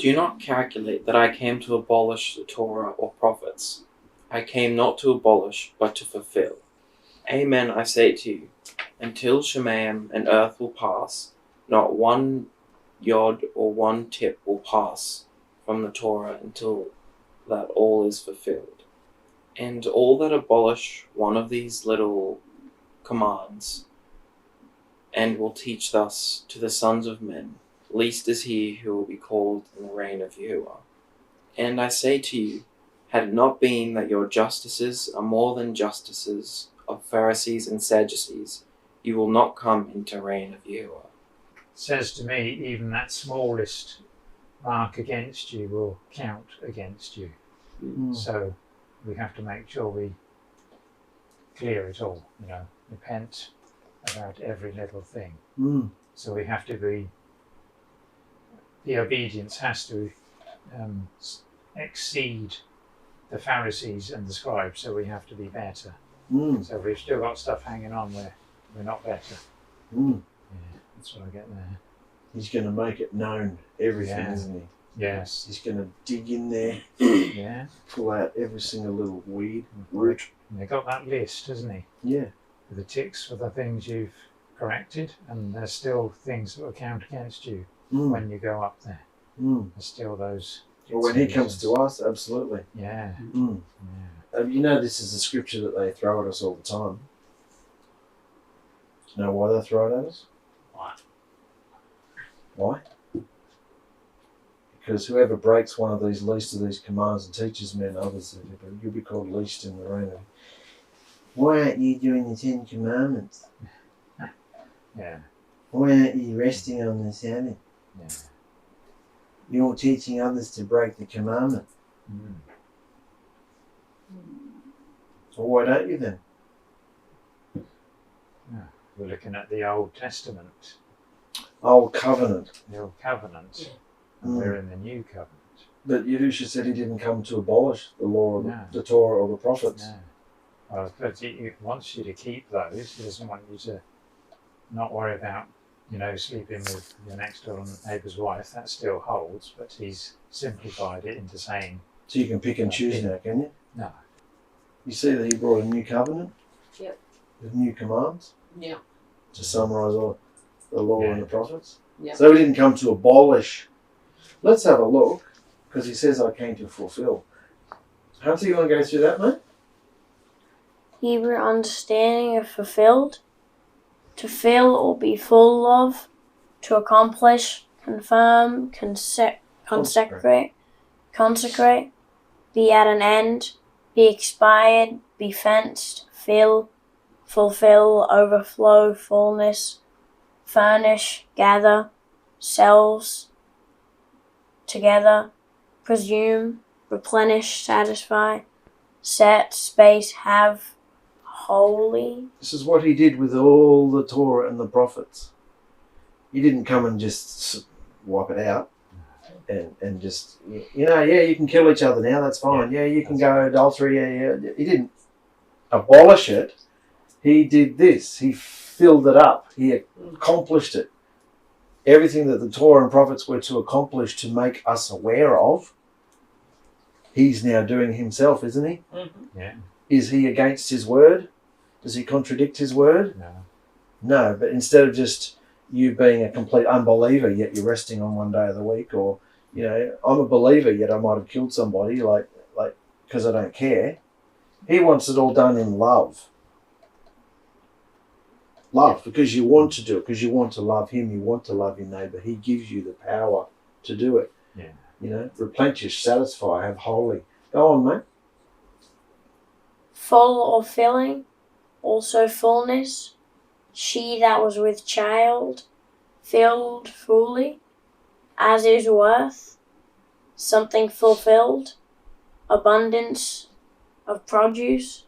Do not calculate that I came to abolish the Torah or prophets. I came not to abolish, but to fulfill. Amen, I say to you, until Shemayim and earth will pass, not one yod or one tip will pass from the Torah until that all is fulfilled. And all that abolish one of these little commands, and will teach thus to the sons of men, least is he who will be called in the reign of Yahuah. And I say to you, had it not been that your justices are more than justices of Pharisees and Sadducees, you will not come into the reign of Yahuah. Says to me, even that smallest mark against you will count against you. So we have to make sure we clear it all, repent about every little thing. So we have to be, the obedience has to exceed the Pharisees and the scribes, so we have to be better. So we've still got stuff hanging on where we're not better. Yeah, that's what I get there. He's going to make it known, everything, isn't he? Yes. He's going to dig in there, pull out every single little weed, root. And they've got that list, hasn't he? Yeah. With the ticks for the things you've corrected, and there's still things that will count against you when you go up there. There's still those. Well, when he comes to us, absolutely. Yeah. This is the scripture that they throw at us all the time. Do you know why they throw it at us? Why? Because whoever breaks one of these least of these commands and teaches men others, you'll be called least in the reign of. Why aren't you doing the 10 Commandments? Yeah. Why aren't you resting on the Sabbath? Yeah. You're teaching others to break the commandment. Well, why don't you then? Yeah. We're looking at the Old Testament. Old Covenant. The Old Covenant. And we're in the New Covenant. But Yahusha said he didn't come to abolish the law, the Torah, or the prophets. No. Well, but he wants you to keep those. He doesn't want you to not worry about, sleeping with your next door neighbour's wife. That still holds, but he's simplified it into saying. So you can pick and choose now, can you? No. You see that he brought a new covenant? Yep. With new commands? Yeah. To summarise all the law and the prophets? Yep. So he didn't come to abolish. Let's have a look, because he says I came to fulfill. Hunter, you want to go through that, mate? Hebrew understanding of fulfilled, to fill or be full of, to accomplish, confirm, consecrate, be at an end, be expired, be fenced, fill, fulfill, overflow, fullness, furnish, gather, selves, together, presume, replenish, satisfy, set, space, have, holy. This is what he did with all the Torah and the prophets. He didn't come and just wipe it out and just, you can kill each other now, that's fine. Yeah, you can go adultery, yeah. He didn't abolish it. He did this. He filled it up. He accomplished it. Everything that the Torah and prophets were to accomplish to make us aware of, he's now doing himself, isn't he? Yeah. Is he against his word? Does he contradict his word? No. No, but instead of just you being a complete unbeliever, yet you're resting on one day of the week, or, I'm a believer, yet I might have killed somebody, like because I don't care. He wants it all done in love. Love, because you want to do it, because you want to love him, you want to love your neighbour. He gives you the power to do it. Yeah. Replenish, satisfy, have holy. Go on, mate. Full or filling, also fullness, she that was with child, filled fully, as is worth, something fulfilled, abundance of produce,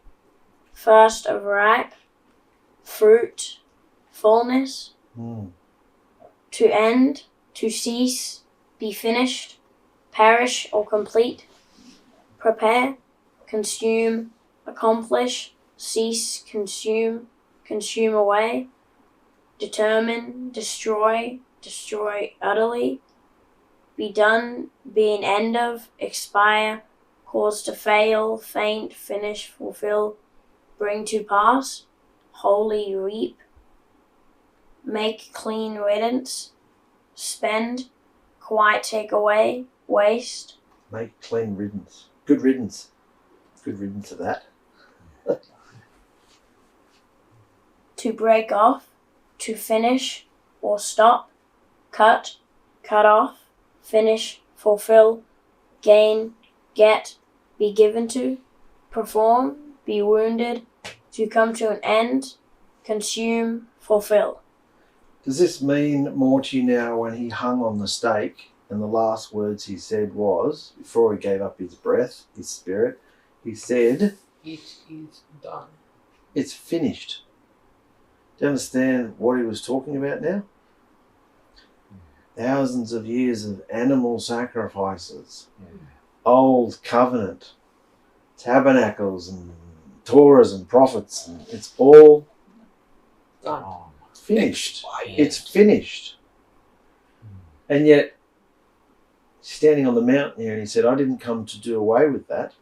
first of ripe, fruit, fullness, to end, to cease, be finished, perish or complete, prepare, consume, accomplish, cease, consume, consume away, determine, destroy, destroy utterly, be done, be an end of, expire, cause to fail, faint, finish, fulfill, bring to pass, wholly reap, make clean riddance, spend, quite take away, waste. Make clean riddance. Good riddance. Good riddance of that. To break off, to finish, or stop, cut, cut off, finish, fulfill, gain, get, be given to, perform, be wounded, to come to an end, consume, fulfill. Does this mean more to you now when he hung on the stake and the last words he said was, before he gave up his breath, his spirit, he said, It is done. it's finished. Do you understand what he was talking about now? Thousands of years of animal sacrifices, old covenant, tabernacles and Torahs and prophets, and it's all Done. finished. Expired. It's finished. And yet, standing on the mountain here, and he said, I didn't come to do away with that.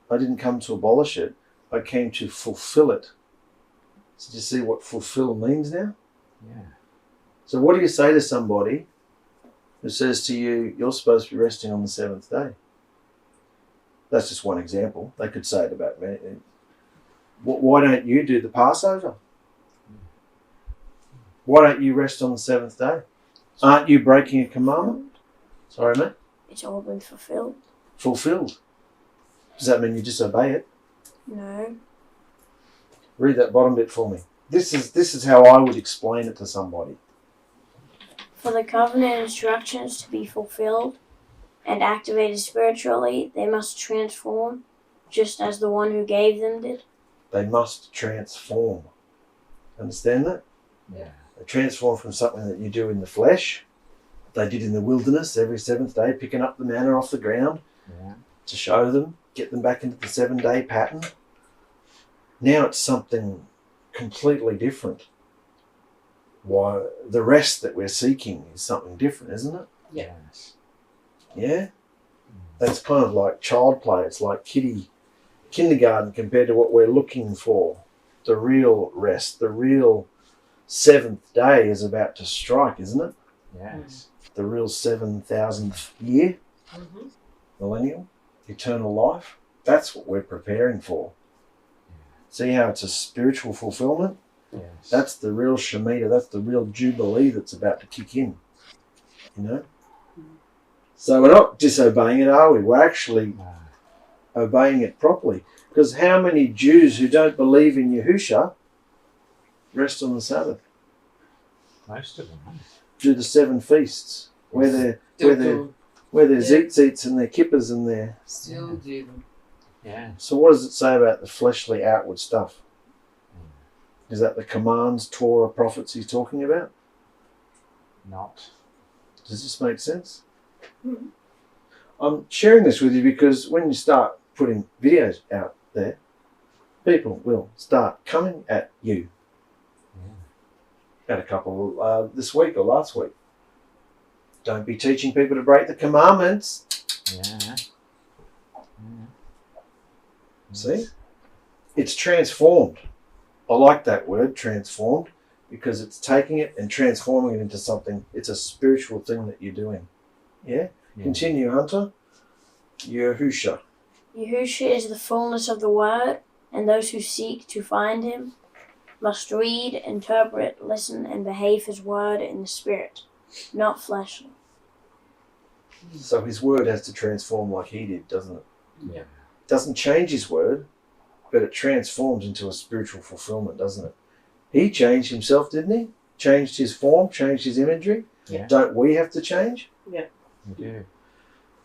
I didn't come to abolish it. I came to fulfill it. So do you see what fulfill means now? Yeah. So what do you say to somebody who says to you, you're supposed to be resting on the seventh day? That's just one example. They could say it about me. Why don't you do the Passover? Why don't you rest on the seventh day? Aren't you breaking a commandment? Sorry, mate? It's all been fulfilled. Fulfilled. Does that mean you disobey it? No. Read that bottom bit for me. This is how I would explain it to somebody. For the covenant instructions to be fulfilled and activated spiritually, they must transform, just as the one who gave them did. They must transform. Understand that? Yeah. They transform from something that you do in the flesh, they did in the wilderness every seventh day, picking up the manna off the ground to show them, get them back into the 7-day pattern. Now it's something completely different. Why the rest that we're seeking is something different, isn't it? Yes. Yeah? That's kind of like child play. It's like kindergarten compared to what we're looking for. The real rest, the real seventh day is about to strike, isn't it? Yes. The real 7,000th year, Mm-hmm. millennial, eternal life. That's what we're preparing for. See how it's a spiritual fulfillment? Yes. That's the real Shemitah, that's the real Jubilee that's about to kick in. You know? So we're not disobeying it, are we? We're actually obeying it properly. Because how many Jews who don't believe in Yahusha rest on the Sabbath? Most of them. Huh? Do the 7 feasts, where their 𝗔𝗥𝗧𝗘𝗦 and their kippahs and their... Still do them. Yeah. So what does it say about the fleshly outward stuff? Is that the commands, Torah, prophets he's talking about? Not. Does this make sense? I'm sharing this with you because when you start putting videos out there, people will start coming at you. Had a couple this week or last week. Don't be teaching people to break the commandments. Yeah. See? It's transformed. I like that word, transformed, because it's taking it and transforming it into something. It's a spiritual thing that you're doing. Yeah? Continue, Hunter. Yahusha. Yahusha is the fullness of the word, and those who seek to find him must read, interpret, listen, and behave his word in the spirit, not fleshly. So his word has to transform like he did, doesn't it? Yeah. Doesn't change his word, but it transforms into a spiritual fulfillment, doesn't it? He changed himself, didn't he? Changed his form, changed his imagery. Yeah. Don't we have to change? We do.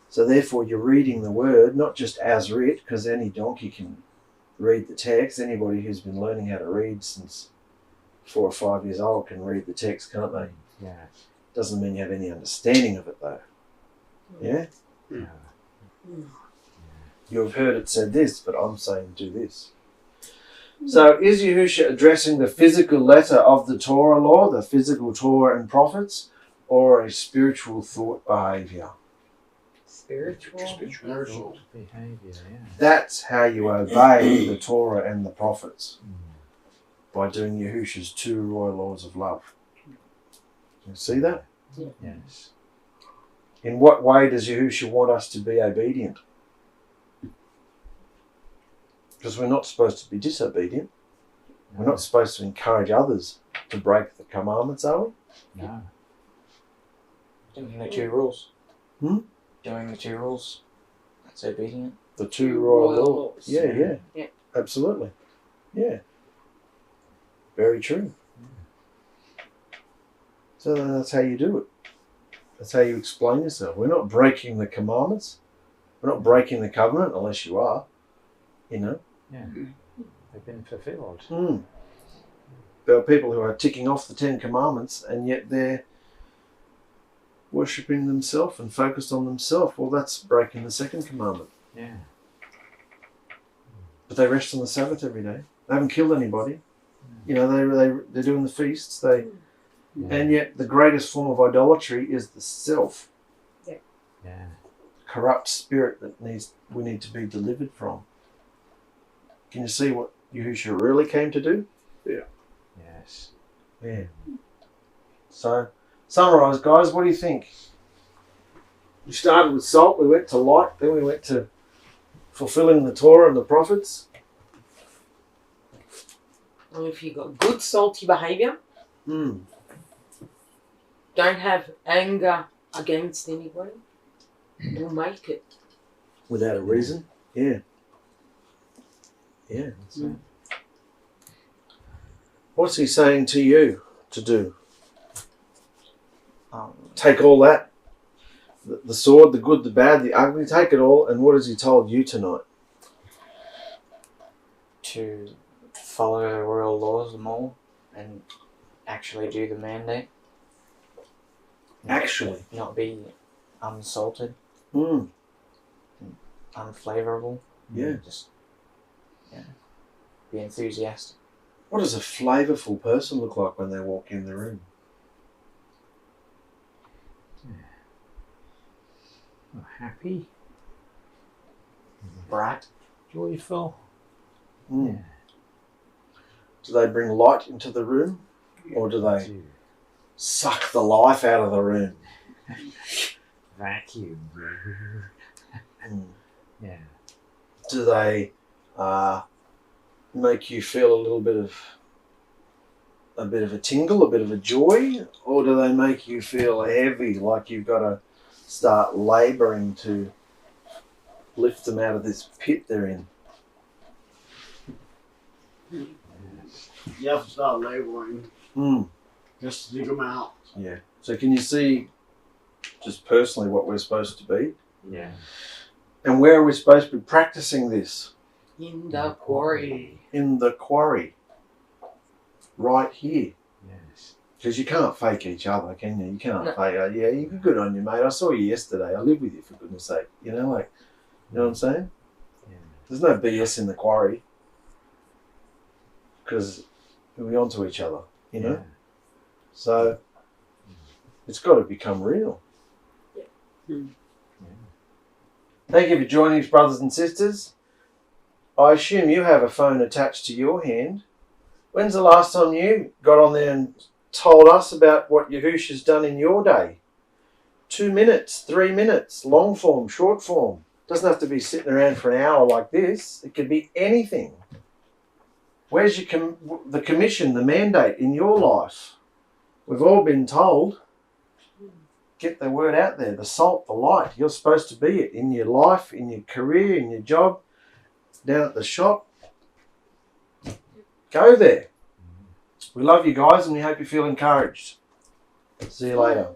So therefore you're reading the word, not just as writ, because any donkey can read the text. Anybody who's been learning how to read since 4 or 5 years old can read the text, can't they? Yeah. Doesn't mean you have any understanding of it though. Yeah? Yeah. You have heard it said this, but I'm saying do this. So is Yahusha addressing the physical letter of the Torah law, the physical Torah and prophets, or a spiritual thought behaviour? Spiritual Spiritual. behaviour, yeah. That's how you obey the Torah and the prophets. By doing Yahusha's 2 royal laws of love. You see that? Yes. In what way does Yahusha want us to be obedient? Because we're not supposed to be disobedient. We're not supposed to encourage others to break the commandments, are we? No. Doing the 2 rules. Hmm? Doing the 2 rules. That's obedient. The 2 royal laws. laws. Yeah. Yeah. Absolutely. Yeah. Very true. So that's how you do it. That's how you explain yourself. We're not breaking the commandments. We're not breaking the covenant unless you are. You know? Yeah. They've been fulfilled. There are people who are ticking off the 10 commandments and yet they're worshipping themselves and focused on themselves. Well, that's breaking the 2nd commandment. Yeah. But they rest on the Sabbath every day. They haven't killed anybody. You know, they're doing the feasts. And yet the greatest form of idolatry is the self. Yeah. Corrupt spirit that we need to be delivered from. Can you see what Yahusha really came to do? Yes. Yeah. So, summarise, guys, what do you think? We started with salt, we went to light, then we went to fulfilling the Torah and the prophets. Well, if you've got good salty behaviour, don't have anger against anybody, you'll make it. Without a reason. Yeah. Yeah. That's it. What's he saying to you to do? Um, Take all that. The sword, the good, the bad, the ugly, take it all. And what has he told you tonight? to follow the royal laws more and actually do the mandate. Actually. Not be unsalted, Mm. unflavorable. Yeah. Just be enthusiastic. What does a flavourful person look like when they walk in the room? Well, happy, Bright. joyful. Mm. Yeah. Do they bring light into the room? Or do they Do suck the life out of the room? vacuum. Mm. Yeah. Do they make you feel a little bit of a tingle, a bit of a joy? Or do they make you feel heavy, like you've got to start labouring to lift them out of this pit they're in? You have to start laboring Mm. just to dig them out. Yeah. So can you see just personally what we're supposed to be? Yeah. And where are we supposed to be practicing this? In the quarry. In the quarry. Right here. Yes. Because you can't fake each other, can you? You can't No. fake, yeah, you're good on you, mate. I saw you yesterday. I live with you, for goodness sake. You know, like, you know what I'm saying? Yeah. There's no BS in the quarry. Because we're onto each other, you know? Yeah. So, it's got to become real. Thank you for joining us, brothers and sisters. I assume you have a phone attached to your hand. When's the last time you got on there and told us about what Yahusha's done in your day? 2 minutes, 3 minutes, long form, short form. Doesn't have to be sitting around for an hour like this. It could be anything. Where's your the commission, the mandate in your life? We've all been told, get the word out there, the salt, the light. You're supposed to be it in your life, in your career, in your job, down at the shop. Go there. We love you guys and we hope you feel encouraged. See you later.